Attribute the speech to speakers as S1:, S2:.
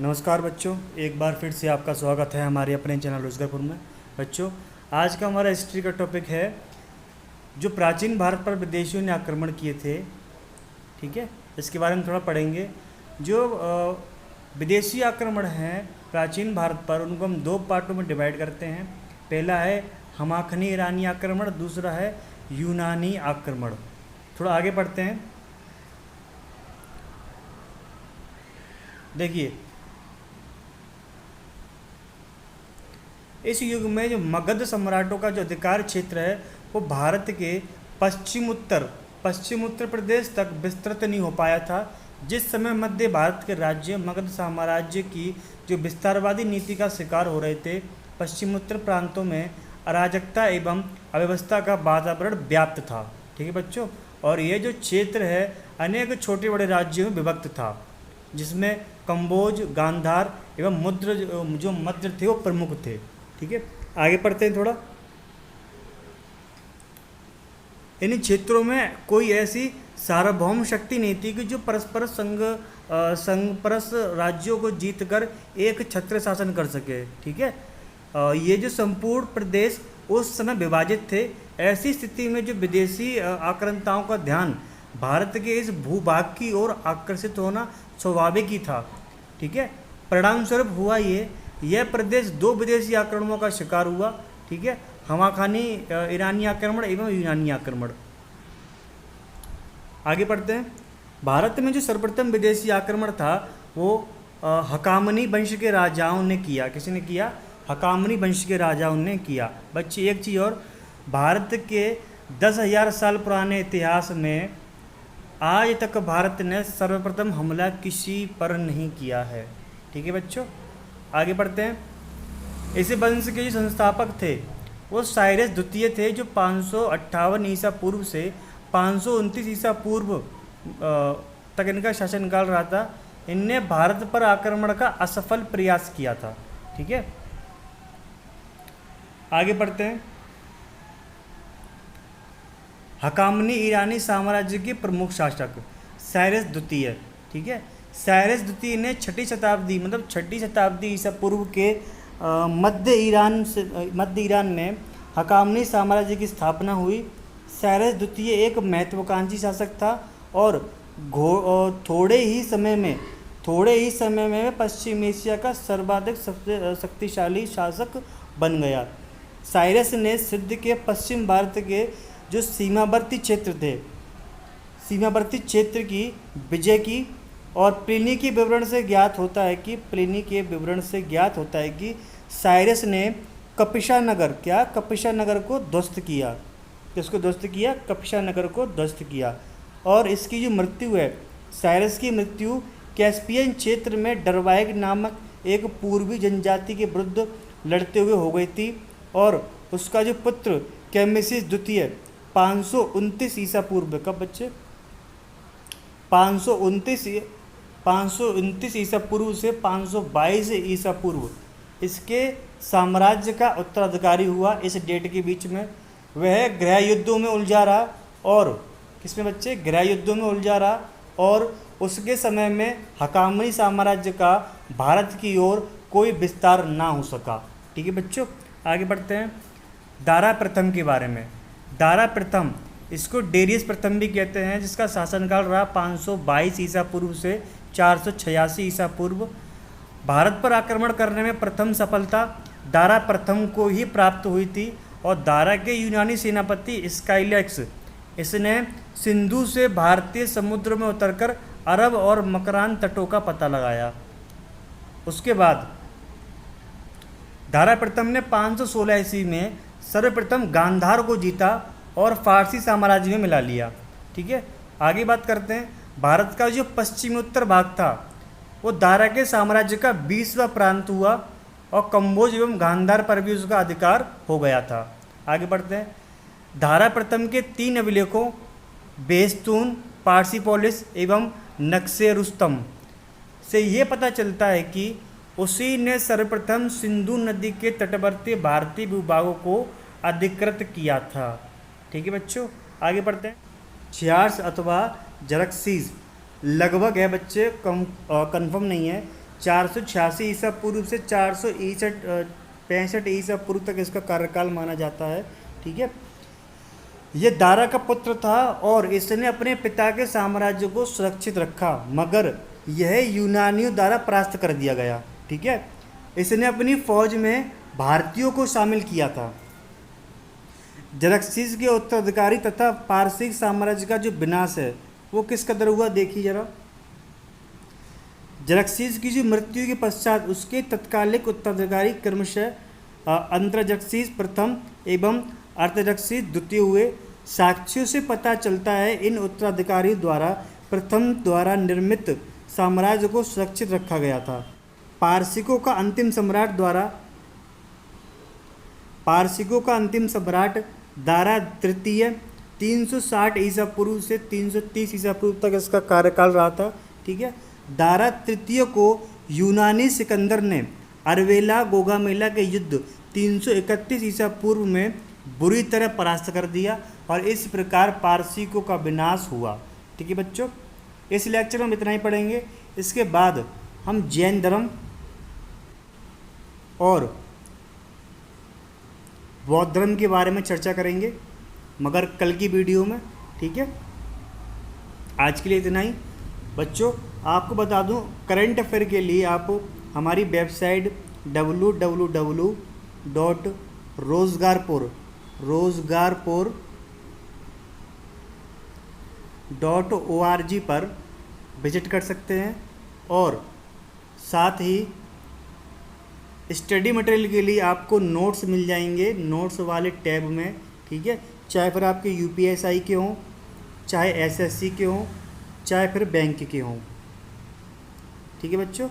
S1: नमस्कार बच्चों, एक बार फिर से आपका स्वागत है हमारे अपने चैनल रोजगारपुर में। बच्चों, आज का हमारा हिस्ट्री का टॉपिक है जो प्राचीन भारत पर विदेशियों ने आक्रमण किए थे। ठीक है, इसके बारे में थोड़ा पढ़ेंगे। जो विदेशी आक्रमण हैं प्राचीन भारत पर, उनको हम दो पार्टों में डिवाइड करते हैं। पहला है हमाखनी ईरानी आक्रमण, दूसरा है यूनानी आक्रमण। थोड़ा आगे पढ़ते हैं। देखिए, इस युग में जो मगध सम्राटों का जो अधिकार क्षेत्र है वो भारत के पश्चिम उत्तर प्रदेश तक विस्तृत नहीं हो पाया था। जिस समय मध्य भारत के राज्य मगध साम्राज्य की जो विस्तारवादी नीति का शिकार हो रहे थे, पश्चिम उत्तर प्रांतों में अराजकता एवं अव्यवस्था का वातावरण व्याप्त था। ठीक है बच्चों, और ये जो क्षेत्र है अनेक छोटे बड़े राज्यों में विभक्त था, जिसमें कंबोज, गांधार एवं मुद्र जो मद्र थे वो प्रमुख थे। ठीक है, आगे पढ़ते हैं थोड़ा। इन क्षेत्रों में कोई ऐसी सार्वभौम शक्ति नहीं थी कि जो परस्पर संघ राज्यों को जीतकर एक छत्र शासन कर सके। ठीक है, ये जो संपूर्ण प्रदेश उस समय विभाजित थे। ऐसी स्थिति में जो विदेशी आक्रांताओं का ध्यान भारत के इस भूभाग की ओर आकर्षित होना स्वाभाविक ही था। ठीक है, परिणाम स्वरूप हुआ यह प्रदेश दो विदेशी आक्रमणों का शिकार हुआ। ठीक है, हमाखानी ईरानी आक्रमण एवं यूनानी आक्रमण। आगे पढ़ते हैं। भारत में जो सर्वप्रथम विदेशी आक्रमण था वो हकामनी वंश के राजाओं ने किया। किसने किया? हकामनी वंश के राजाओं ने किया। बच्चे एक चीज़ और, भारत के 10,000 साल पुराने इतिहास में आज तक भारत ने सर्वप्रथम हमला किसी पर नहीं किया है। ठीक है बच्चों, आगे बढ़ते हैं। इस वंश के जो संस्थापक थे वो साइरस द्वितीय थे, जो 558 ईसा पूर्व से 529 ईसा पूर्व तक इनका शासनकाल रहा था। इनने भारत पर आक्रमण का असफल प्रयास किया था। ठीक है, आगे बढ़ते हैं। हकामनी ईरानी साम्राज्य के प्रमुख शासक साइरस द्वितीय। ठीक है, साइरस द्वितीय ने छठी शताब्दी ईसा पूर्व के मध्य ईरान में हकामनी साम्राज्य की स्थापना हुई। साइरस द्वितीय एक महत्वाकांक्षी शासक था और थोड़े ही समय में पश्चिम एशिया का सर्वाधिक शक्तिशाली शासक बन गया। साइरस ने सिंध के पश्चिम भारत के जो सीमावर्ती क्षेत्र की विजय की, और प्लिनी के विवरण से ज्ञात होता है कि साइरस ने कपिशा नगर को ध्वस्त किया। किसको ध्वस्त किया? कपिशा नगर को ध्वस्त किया। और इसकी जो मृत्यु है, साइरस की मृत्यु कैस्पियन क्षेत्र में डरवाइग नामक एक पूर्वी जनजाति के विरुद्ध लड़ते हुए हो गई थी। और उसका जो पुत्र कैमिसिस द्वितीय 529 ईसा पूर्व, कब बच्चे? 529 ईसा पूर्व से 522 ईसा पूर्व इसके साम्राज्य का उत्तराधिकारी हुआ। इस डेट के बीच में वह गृह युद्धों में उलझा रहा, और किसमें बच्चे? गृह युद्धों में उलझा रहा, और उसके समय में हकामनी साम्राज्य का भारत की ओर कोई विस्तार ना हो सका। ठीक है बच्चों, आगे बढ़ते हैं। दारा प्रथम के बारे में। दारा प्रथम, इसको डेरियस प्रथम भी कहते हैं, जिसका शासनकाल रहा 522 ईसा पूर्व से 486 ईसा पूर्व। भारत पर आक्रमण करने में प्रथम सफलता दारा प्रथम को ही प्राप्त हुई थी। और दारा के यूनानी सेनापति स्काइलैक्स, इसने सिंधु से भारतीय समुद्र में उतरकर अरब और मकरान तटों का पता लगाया। उसके बाद दारा प्रथम ने 516 ईस्वी में सर्वप्रथम गांधार को जीता और फारसी साम्राज्य में मिला लिया। ठीक है, आगे बात करते हैं। भारत का जो पश्चिमोत्तर भाग था वो दारा के साम्राज्य का 20वां प्रांत हुआ, और कंबोज एवं गांधार पर भी उसका अधिकार हो गया था। आगे बढ़ते हैं। दारा प्रथम के 3 अभिलेखों बेस्तून, पार्सिपोलिस एवं नक्शे रुस्तम से ये पता चलता है कि उसी ने सर्वप्रथम सिंधु नदी के तटवर्ती भारतीय भूभागों को अधिकृत किया था। ठीक है बच्चों, आगे बढ़ते हैं। छियास अथवा जरक्सीज लगभग है बच्चे, कंफर्म नहीं है। 486 ईसा पूर्व से 465 ईसा पूर्व तक इसका कार्यकाल माना जाता है। ठीक है, ये दारा का पुत्र था और इसने अपने पिता के साम्राज्य को सुरक्षित रखा, मगर यह यूनानियों द्वारा परास्त कर दिया गया। ठीक है, इसने अपनी फौज में भारतीयों को शामिल किया था। जरक्सीस के उत्तराधिकारी तथा पारसिक साम्राज्य का जो विनाश है वो किस कदर हुआ, देखिए जरा। जरक्सीस की जो मृत्यु के पश्चात उसके तत्कालिक उत्तराधिकारी क्रमशः अंतर्जक्सीस प्रथम एवं अर्थजक्सीस द्वितीय हुए। साक्ष्यों से पता चलता है इन उत्तराधिकारियों द्वारा प्रथम द्वारा निर्मित साम्राज्य को सुरक्षित रखा गया था। पारसिकों का अंतिम सम्राट दारा तृतीय 360 ईसा पूर्व से 330 ईसा पूर्व तक इसका कार्यकाल रहा था। ठीक है, दारा तृतीय को यूनानी सिकंदर ने अरवेला गोगामेला के युद्ध 331 ईसा पूर्व में बुरी तरह परास्त कर दिया और इस प्रकार पारसिकों का विनाश हुआ। ठीक है बच्चों, इस लेक्चर में हम इतना ही पढ़ेंगे। इसके बाद हम जैन धर्म और बौद्ध धर्म के बारे में चर्चा करेंगे, मगर कल की वीडियो में। ठीक है, आज के लिए इतना ही बच्चों। आपको बता दूं, करंट अफेयर के लिए आप हमारी वेबसाइट www.rozgarpur.org पर विजिट कर सकते हैं और साथ ही स्टडी मटेरियल के लिए आपको नोट्स मिल जाएंगे नोट्स वाले टैब में। ठीक है, चाहे फिर आपके यूपीएसआई के हों, चाहे एसएससी के हों, चाहे फिर बैंक के हों। ठीक है बच्चों।